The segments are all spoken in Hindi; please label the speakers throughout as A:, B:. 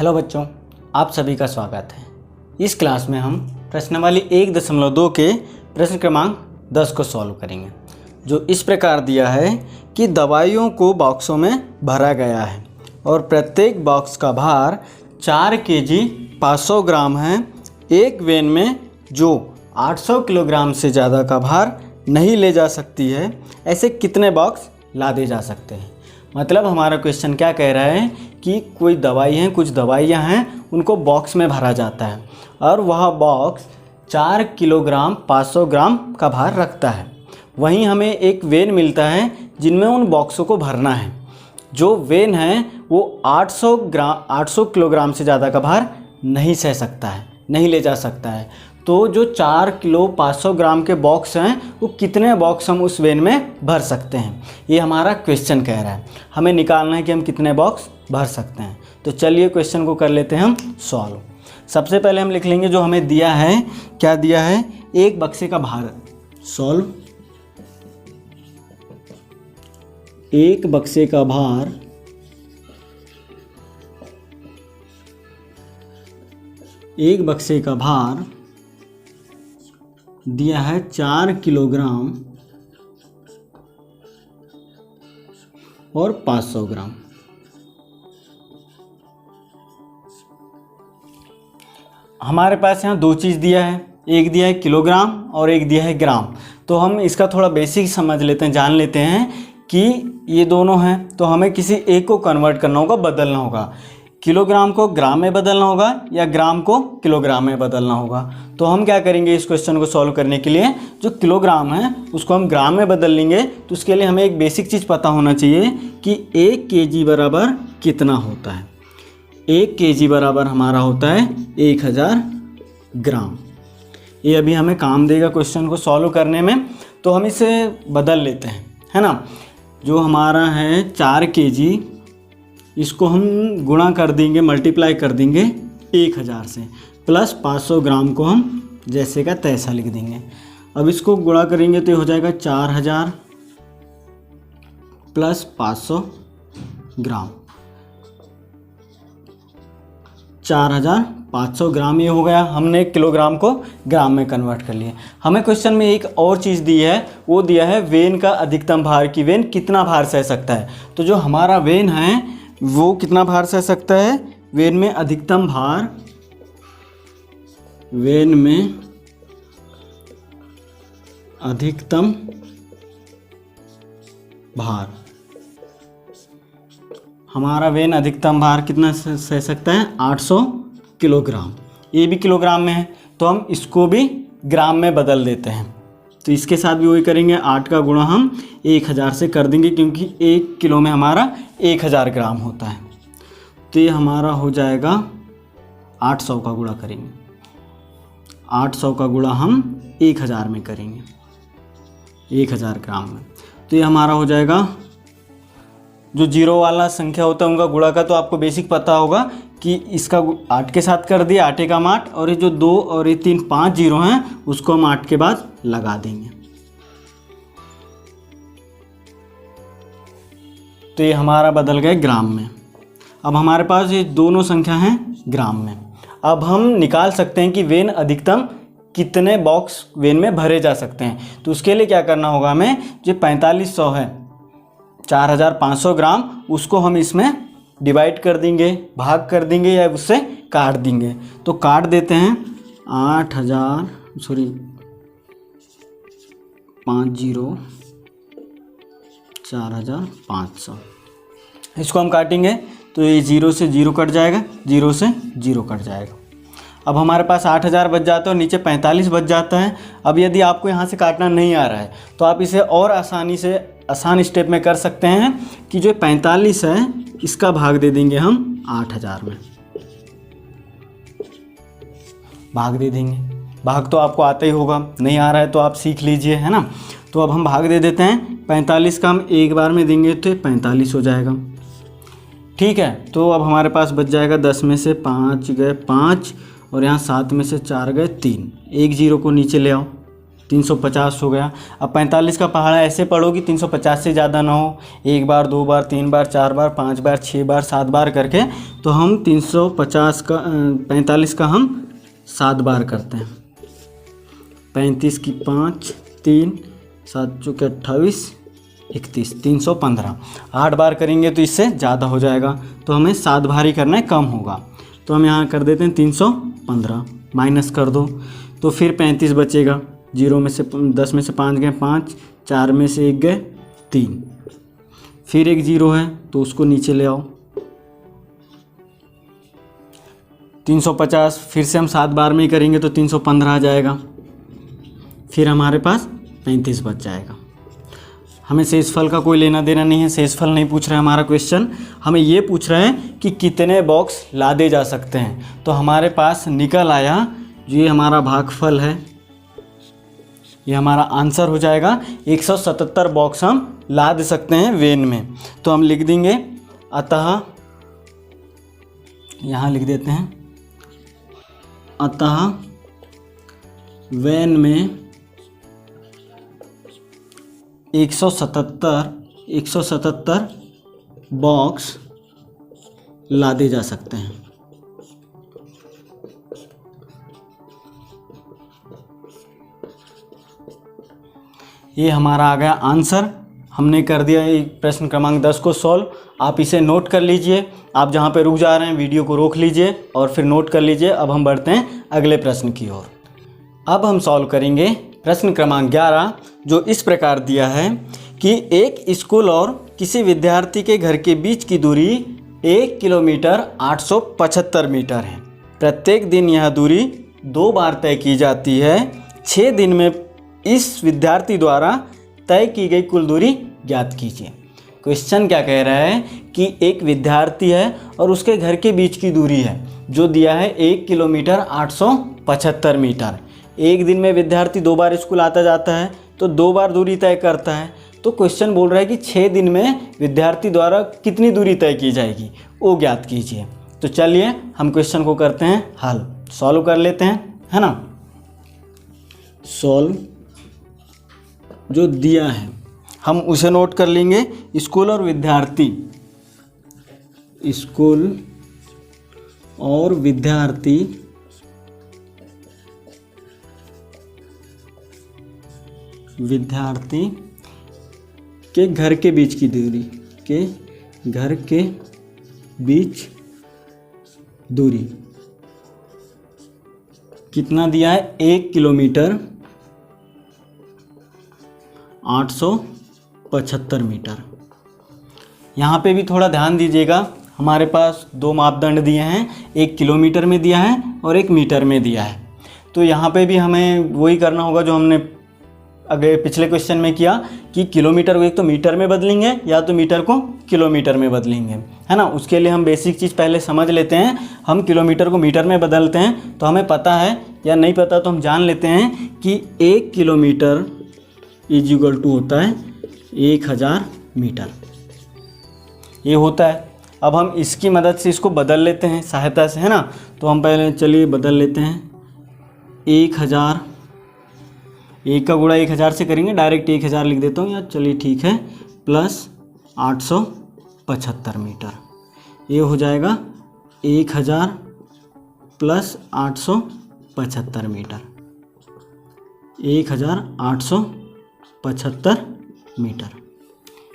A: हेलो बच्चों, आप सभी का स्वागत है। इस क्लास में हम प्रश्नावली 1.2 के प्रश्न क्रमांक 10 को सॉल्व करेंगे, जो इस प्रकार दिया है कि दवाइयों को बॉक्सों में भरा गया है और प्रत्येक बॉक्स का भार 4 केजी 500 ग्राम है। एक वैन में जो 800 किलोग्राम से ज़्यादा का भार नहीं ले जा सकती है, ऐसे कितने बॉक्स लादे जा सकते हैं। मतलब हमारा क्वेश्चन क्या कह रहा है कि कोई दवाई है, कुछ दवाइयाँ हैं, उनको बॉक्स में भरा जाता है और वह बॉक्स 4 किलोग्राम 500 ग्राम का भार रखता है। वहीं हमें एक वैन मिलता है जिनमें उन बॉक्सों को भरना है। जो वैन है वो 800 किलोग्राम से ज़्यादा का भार नहीं सह सकता है, नहीं ले जा सकता है। तो जो 4 किलो 500 ग्राम के बॉक्स हैं, वो कितने बॉक्स हम उस वैन में भर सकते हैं, ये हमारा क्वेश्चन कह रहा है। हमें निकालना है कि हम कितने बॉक्स भर सकते हैं। तो चलिए क्वेश्चन को कर लेते हैं हम सॉल्व। सबसे पहले हम लिख लेंगे जो हमें दिया है, क्या दिया है, एक बक्से का भार। सॉल्व। एक बक्से का भार दिया है 4 किलोग्राम और 500 ग्राम। हमारे पास यहाँ दो चीज़ दिया है, एक दिया है किलोग्राम और एक दिया है ग्राम। तो हम इसका थोड़ा बेसिक समझ लेते हैं, जान लेते हैं कि ये दोनों हैं। तो हमें किसी एक को कन्वर्ट करना होगा, बदलना होगा। किलोग्राम को ग्राम में बदलना होगा या ग्राम को किलोग्राम में बदलना होगा। तो हम क्या करेंगे, इस क्वेश्चन को सॉल्व करने के लिए जो किलोग्राम है उसको हम ग्राम में बदल लेंगे। तो उसके लिए हमें एक बेसिक चीज़ पता होना चाहिए कि 1 केजी बराबर कितना होता है। 1 केजी बराबर हमारा होता है 1000 ग्राम। ये अभी हमें काम देगा क्वेश्चन को सॉल्व करने में। तो हम इसे बदल लेते हैं, है ना। जो हमारा है 4 केजी, इसको हम गुणा कर देंगे, मल्टीप्लाई कर देंगे 1000 से, प्लस 500 ग्राम को हम जैसे का तैसा लिख देंगे। अब इसको गुणा करेंगे तो ये हो जाएगा 4000 प्लस 500 ग्राम, 4500 ग्राम। ये हो गया, हमने किलोग्राम को ग्राम में कन्वर्ट कर लिया। हमें क्वेश्चन में एक और चीज़ दी है, वो दिया है वैन का अधिकतम भार, की वैन कितना भार सह सकता है। तो जो हमारा वैन है वो कितना भार सह सकता है। वैन में अधिकतम भार, वैन में अधिकतम भार, हमारा वैन अधिकतम भार कितना सह सकता है, 800 किलोग्राम। ये भी किलोग्राम में है तो हम इसको भी ग्राम में बदल देते हैं। तो इसके साथ भी वही करेंगे, 8 का गुणा हम 1000 से कर देंगे, क्योंकि 1 किलो में हमारा 1000 ग्राम होता है। तो ये हमारा हो जाएगा 800 का गुणा करेंगे, 800 का गुणा हम 1000 में करेंगे, 1000 ग्राम में। तो ये हमारा हो जाएगा, जो जीरो वाला संख्या होता है उनका गुणा का तो आपको बेसिक पता होगा कि इसका 8 के साथ कर दिया, 8 एकम 8, और ये जो 2 और ये 3 5 जीरो हैं उसको हम 8 के बाद लगा देंगे। तो ये हमारा बदल गए ग्राम में। अब हमारे पास ये दोनों संख्या हैं ग्राम में। अब हम निकाल सकते हैं कि वैन अधिकतम कितने बॉक्स वैन में भरे जा सकते हैं। तो उसके लिए क्या करना होगा हमें, जो 4500 है, 4500 ग्राम, उसको हम इसमें डिवाइड कर देंगे, भाग कर देंगे या उससे काट देंगे। तो काट देते हैं, 4500, इसको हम काटेंगे तो ये 0 से 0 कट जाएगा, 0 से 0 कट जाएगा। अब हमारे पास 8000 बच जाता है और नीचे 45 बच जाता है। अब यदि आपको यहाँ से काटना नहीं आ रहा है तो आप इसे और आसान स्टेप में कर सकते हैं कि जो 45 है इसका भाग दे देंगे हम 8000 में, भाग दे देंगे। भाग तो आपको आता ही होगा, नहीं आ रहा है तो आप सीख लीजिए, है ना। तो अब हम भाग दे देते हैं, 45 का हम एक बार में देंगे तो 45 हो जाएगा, ठीक है। तो अब हमारे पास बच जाएगा 10 में से 5 गए 5 और यहाँ 7 में से 4 गए 3, एक जीरो को नीचे ले आओ, 350 हो गया। अब 45 का पहाड़ा ऐसे पढ़ो कि 350 से ज़्यादा ना हो, 1 बार 2 बार 3 बार 4 बार 5 बार 6 बार 7 बार करके, तो हम 350 का 45 का हम 7 बार करते हैं। 35 की 5 3 7 चौके 28 31 315। 8 बार करेंगे तो इससे ज़्यादा हो जाएगा, तो हमें 7 बार ही करना है, कम होगा। तो हम यहाँ कर देते हैं 315, माइनस कर दो तो फिर 35 बचेगा। 0 में से 10 में से 5 गए 5, 4 में से 1 गए 3, फिर एक 0 है तो उसको नीचे ले आओ। 350 फिर से हम 7 बार में ही करेंगे तो 315 आ जाएगा, फिर हमारे पास 35 बच जाएगा। हमें शेषफल का कोई लेना देना नहीं है, शेषफल नहीं पूछ रहा है हमारा क्वेश्चन, हमें ये पूछ रहा है कि कितने बॉक्स लादे जा सकते हैं। तो हमारे पास निकल आया, ये हमारा भागफल है, ये हमारा आंसर हो जाएगा। 177 बॉक्स हम लाद सकते हैं वेन में। तो हम लिख देंगे, अतः यहाँ लिख देते हैं, अतः वेन में 177 बॉक्स लादे जा सकते हैं। ये हमारा आ गया आंसर। हमने कर दिया ये प्रश्न क्रमांक 10 को सॉल्व। आप इसे नोट कर लीजिए, आप जहाँ पे रुक जा रहे हैं वीडियो को रोक लीजिए और फिर नोट कर लीजिए। अब हम बढ़ते हैं अगले प्रश्न की ओर। अब हम सॉल्व करेंगे प्रश्न क्रमांक 11, जो इस प्रकार दिया है कि एक स्कूल और किसी विद्यार्थी के घर के बीच की दूरी 1 किलोमीटर 875 मीटर है। प्रत्येक दिन यह दूरी 2 बार तय की जाती है। 6 दिन में इस विद्यार्थी द्वारा तय की गई कुल दूरी ज्ञात कीजिए। क्वेश्चन क्या कह रहा है कि एक विद्यार्थी है और उसके घर के बीच की दूरी है जो दिया है 1 किलोमीटर 875 मीटर। एक दिन में विद्यार्थी 2 बार स्कूल आता जाता है तो 2 बार दूरी तय करता है। तो क्वेश्चन बोल रहा है कि 6 दिन में विद्यार्थी द्वारा कितनी दूरी तय की जाएगी, वो ज्ञात कीजिए। तो चलिए हम क्वेश्चन को करते हैं हल, सॉल्व कर लेते हैं, है ना। सॉल्व जो दिया है हम उसे नोट कर लेंगे। स्कूल और विद्यार्थी, स्कूल और विद्यार्थी के घर के बीच की दूरी, के घर के बीच दूरी कितना दिया है, 1 किलोमीटर 875 मीटर। यहाँ पे भी थोड़ा ध्यान दीजिएगा, हमारे पास 2 मापदंड दिए हैं, 1 किलोमीटर में दिया है और 1 मीटर में दिया है। तो यहाँ पे भी हमें वही करना होगा जो हमने अगले पिछले क्वेश्चन में किया कि किलोमीटर को एक तो मीटर में बदलेंगे या तो मीटर को किलोमीटर में बदलेंगे, है ना। उसके लिए हम बेसिक चीज़ पहले समझ लेते हैं। हम किलोमीटर को मीटर में बदलते हैं तो हमें पता है, या नहीं पता तो हम जान लेते हैं कि 1 किलोमीटर इज इक्वल टू होता है 1000 मीटर, ये होता है। अब हम इसकी मदद से इसको बदल लेते हैं सहायता से, है ना। तो हम पहले चलिए बदल लेते हैं। 1000, 1 का गुणा 1000 से करेंगे, डायरेक्ट 1000 लिख देता हूँ, या चलिए ठीक है, प्लस 875 मीटर। ये हो जाएगा 1000 प्लस 875 मीटर, 1875 मीटर।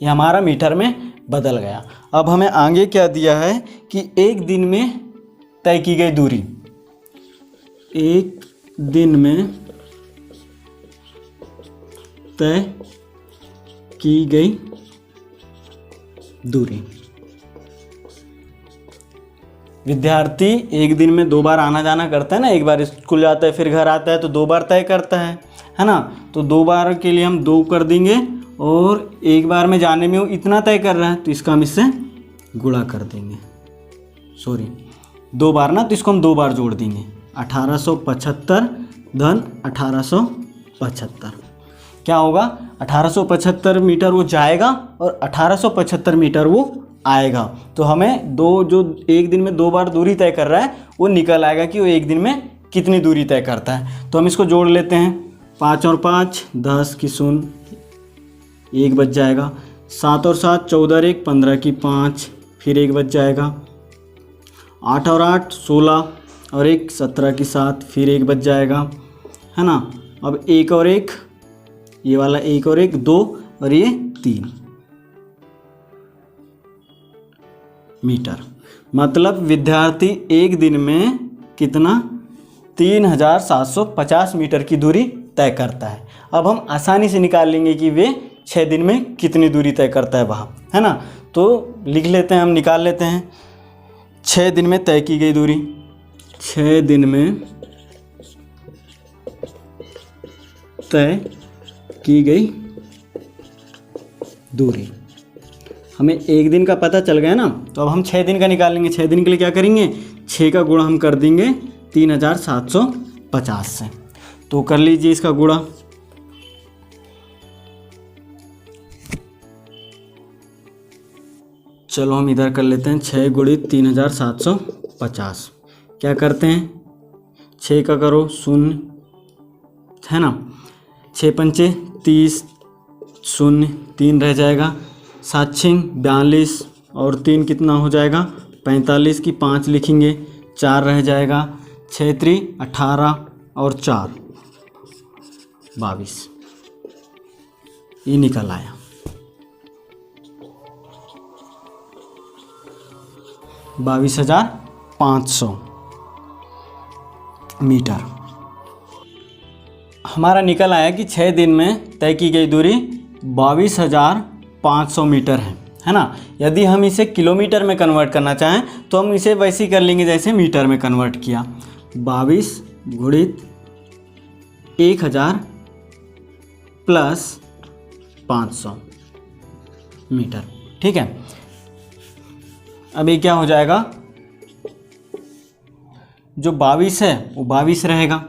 A: ये हमारा मीटर में बदल गया। अब हमें आगे क्या दिया है कि एक दिन में तय की गई दूरी, एक दिन में तय की गई दूरी। विद्यार्थी एक दिन में 2 बार आना जाना करता है ना, एक बार स्कूल जाता है फिर घर आता है, तो 2 बार तय करता है ना। तो 2 बार के लिए हम 2 कर देंगे, और एक बार में जाने में वो इतना तय कर रहा है तो इसका हम इससे गुणा कर देंगे। सॉरी, 2 बार ना, तो इसको हम 2 बार जोड़ देंगे। 1875 धन 1875 क्या होगा, 1875 मीटर वो जाएगा और 1875 मीटर वो आएगा। तो हमें जो एक दिन में 2 बार दूरी तय कर रहा है वो निकल आएगा कि वो एक दिन में कितनी दूरी तय करता है। तो हम इसको जोड़ लेते हैं। 5 और 5 10 की शून्य, 1 बच जाएगा। 7 और 7 14 और 1 15 की 5, फिर 1 बच जाएगा। 8 और 8 16 और 1 17 की 7, फिर 1 बच जाएगा, है ना। अब 1 और 1, ये वाला 1 और 1 2 और ये 3 मीटर। मतलब विद्यार्थी एक दिन में कितना 3750 मीटर की दूरी तय करता है। अब हम आसानी से निकाल लेंगे कि वे 6 दिन में कितनी दूरी तय करता है वहाँ, है ना। तो लिख लेते हैं, हम निकाल लेते हैं। 6 दिन में तय की गई दूरी, 6 दिन में तय की गई दूरी। हमें एक दिन का पता चल गया ना, तो अब हम 6 दिन का निकालेंगे। 6 दिन के लिए क्या करेंगे, 6 का गुणा हम कर देंगे 3750 से। तो कर लीजिए इसका गुणा। चलो हम इधर कर लेते हैं, 6 गुणित 3750। क्या करते हैं, 6 का करो 0, है ना। 6 पंचे 30, 0 3 रह जाएगा। 7 6 42 और 3 कितना हो जाएगा 45 की 5 लिखेंगे, 4 रह जाएगा। 6 3 18 और 4 22, ये निकल आया। 22,500 मीटर हमारा निकल आया कि 6 दिन में तय की गई दूरी 22,500 मीटर है ना। यदि हम इसे किलोमीटर में कन्वर्ट करना चाहें तो हम इसे वैसे ही कर लेंगे जैसे मीटर में कन्वर्ट किया। 22 गुणित 1000 प्लस 500 मीटर, ठीक है। अब ये क्या हो जाएगा, जो 22 है वो 22 रहेगा,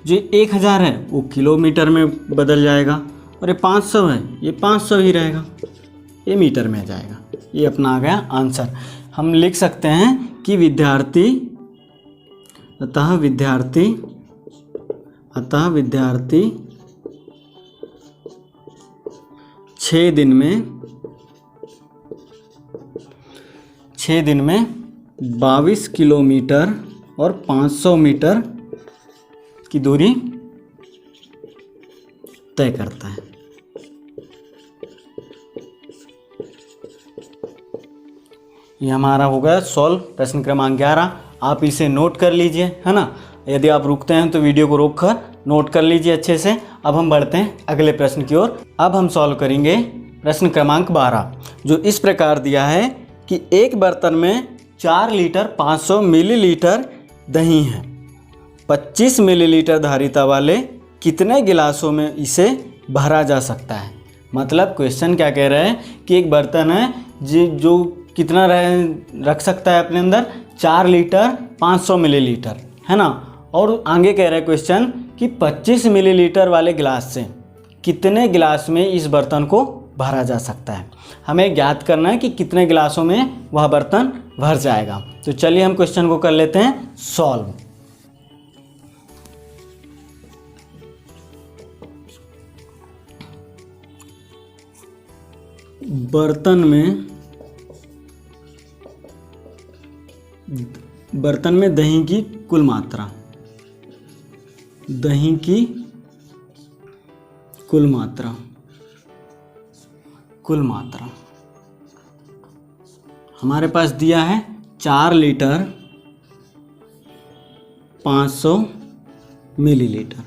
A: जो 1000 है वो किलोमीटर में बदल जाएगा, और ये 500 है ये 500 ही रहेगा, ये मीटर में आ जाएगा। ये अपना आ गया आंसर। हम लिख सकते हैं कि विद्यार्थी 6 दिन में 22 किलोमीटर और 500 मीटर की दूरी तय करता है। ये हमारा हो गया सॉल्व प्रश्न क्रमांक 11। आप इसे नोट कर लीजिए, है ना। यदि आप रुकते हैं तो वीडियो को रोककर नोट कर लीजिए अच्छे से। अब हम बढ़ते हैं अगले प्रश्न की ओर। अब हम सॉल्व करेंगे प्रश्न क्रमांक 12, जो इस प्रकार दिया है कि एक बर्तन में 4 लीटर 500 मिलीलीटर दही है। 25 मिलीलीटर धारिता वाले कितने गिलासों में इसे भरा जा सकता है। मतलब क्वेश्चन क्या कह रहे हैं कि एक बर्तन है जो कितना रख सकता है अपने अंदर, 4 लीटर 500 मिलीलीटर, है ना। और आगे कह रहा है क्वेश्चन कि 25 मिलीलीटर वाले गिलास से कितने गिलास में इस बर्तन को भरा जा सकता है। हमें ज्ञात करना है कि कितने गिलासों में वह बर्तन भर जाएगा। तो चलिए हम क्वेश्चन को कर लेते हैं सॉल्व। बर्तन में दही की कुल मात्रा, कुल मात्रा हमारे पास दिया है 4 लीटर 500 मिलीलीटर।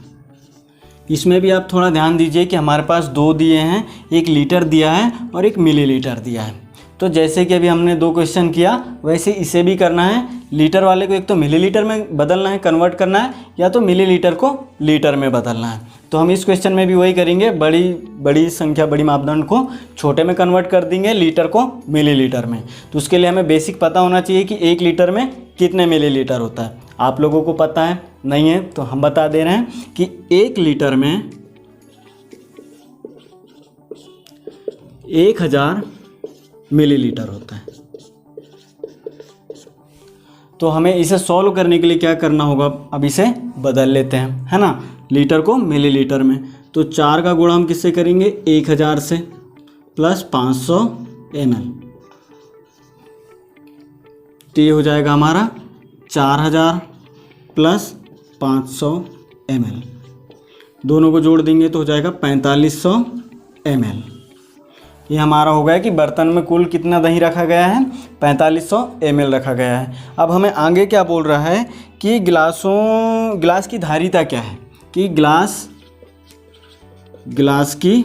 A: इसमें भी आप थोड़ा ध्यान दीजिए कि हमारे पास 2 दिए हैं, एक लीटर दिया है और एक मिलीलीटर दिया है। तो जैसे कि अभी हमने 2 क्वेश्चन किया वैसे इसे भी करना है। लीटर वाले को एक तो मिलीलीटर में बदलना है, कन्वर्ट करना है, या तो मिलीलीटर को लीटर में बदलना है। तो हम इस क्वेश्चन में भी वही करेंगे, बड़ी संख्या बड़ी मापदंड को छोटे में कन्वर्ट कर देंगे, लीटर को मिलीलीटर में। तो उसके लिए हमें बेसिक पता होना चाहिए कि 1 लीटर में कितने मिलीलीटर होता है। आप लोगों को पता है, नहीं है तो हम बता दे रहे हैं कि 1 लीटर में 1000 मिलीलीटर होता है। तो हमें इसे सॉल्व करने के लिए क्या करना होगा, अब इसे बदल लेते हैं, है ना। लीटर को मिलीलीटर में। तो 4 का गुणा हम किससे करेंगे, 1000 से प्लस 500 ml। तो ये हो जाएगा हमारा 4000 प्लस 500 ml। दोनों को जोड़ देंगे तो हो जाएगा 4500 ml। ये हमारा हो गया कि बर्तन में कुल कितना दही रखा गया है, 4500 ml रखा गया है। अब हमें आगे क्या बोल रहा है कि गिलास की धारिता क्या है, कि गिलास की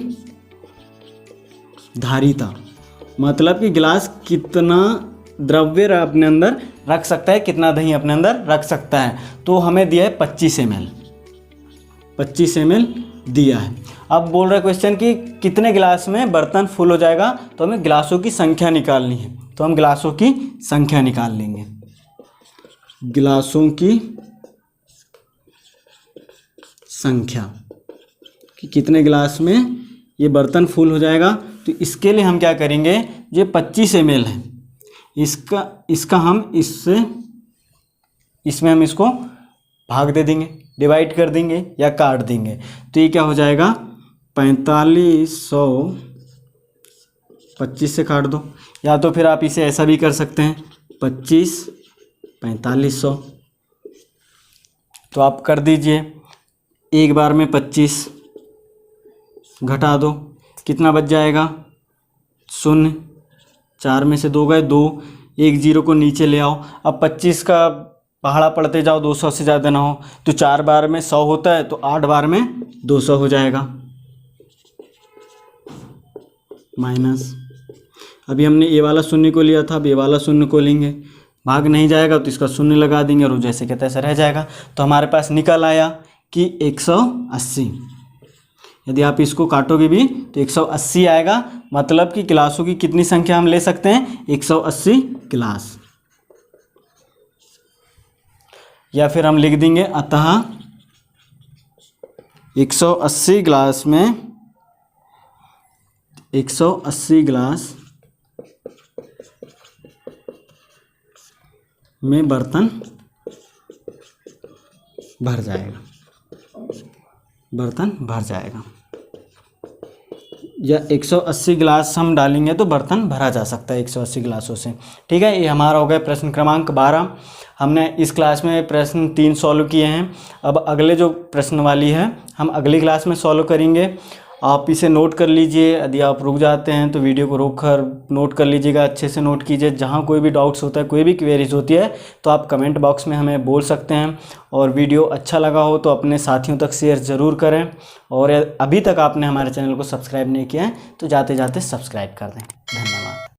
A: धारिता मतलब कि गिलास कितना द्रव्य अपने अंदर रख सकता है, कितना दही अपने अंदर रख सकता है। तो हमें दिया है 25 ml, 25 ml दिया है। अब बोल रहा है क्वेश्चन कि कितने गिलास में बर्तन फुल हो जाएगा, तो हमें गिलासों की संख्या निकालनी है। तो हम गिलासों की संख्या निकाल लेंगे, गिलासों की संख्या कि कितने गिलास में ये बर्तन फुल हो जाएगा। तो इसके लिए हम क्या करेंगे, ये 25 ml है, इसका हम इसमें हम इसको भाग दे देंगे, डिवाइड कर देंगे या काट देंगे। तो ये क्या हो जाएगा, 4500 25 से काट दो, या तो फिर आप इसे ऐसा भी कर सकते हैं 25 4500। तो आप कर दीजिए, एक बार में 25 घटा दो, कितना बच जाएगा 0, 4 में से 2 गए 2, 1 0 को नीचे ले आओ। अब 25 का पहाड़ा पढ़ते जाओ, 200 से ज़्यादा ना हो, तो 4 बार में 100 होता है, तो 8 बार में 200 हो जाएगा माइनस। अभी हमने ये वाला शून्य को लिया था, अब ये वाला शून्य को लेंगे, भाग नहीं जाएगा तो इसका शून्य लगा देंगे और वो जैसे के तैसे रह जाएगा। तो हमारे पास निकल आया कि 180। यदि आप इसको काटोगे भी तो 180 आएगा, मतलब कि गिलासों की कितनी संख्या हम ले सकते हैं, 180 गिलास। या फिर हम लिख देंगे अतः 180 गिलास में 180 गिलास में बर्तन भर जाएगा, बर्तन भर जाएगा। या 180 गिलास हम डालेंगे तो बर्तन भरा जा सकता है 180 गिलासों से। ठीक है, ये हमारा हो गया प्रश्न क्रमांक 12। हमने इस क्लास में प्रश्न 3 सॉल्व किए हैं। अब अगले जो प्रश्न वाली है हम अगली क्लास में सॉल्व करेंगे। आप इसे नोट कर लीजिए, यदि आप रुक जाते हैं तो वीडियो को रोक कर नोट कर लीजिएगा, अच्छे से नोट कीजिए। जहाँ कोई भी डाउट्स होता है, कोई भी क्वेरीज होती है तो आप कमेंट बॉक्स में हमें बोल सकते हैं। और वीडियो अच्छा लगा हो तो अपने साथियों तक शेयर ज़रूर करें। और अभी तक आपने हमारे चैनल को सब्सक्राइब नहीं किया है तो जाते जाते सब्सक्राइब कर दें। धन्यवाद।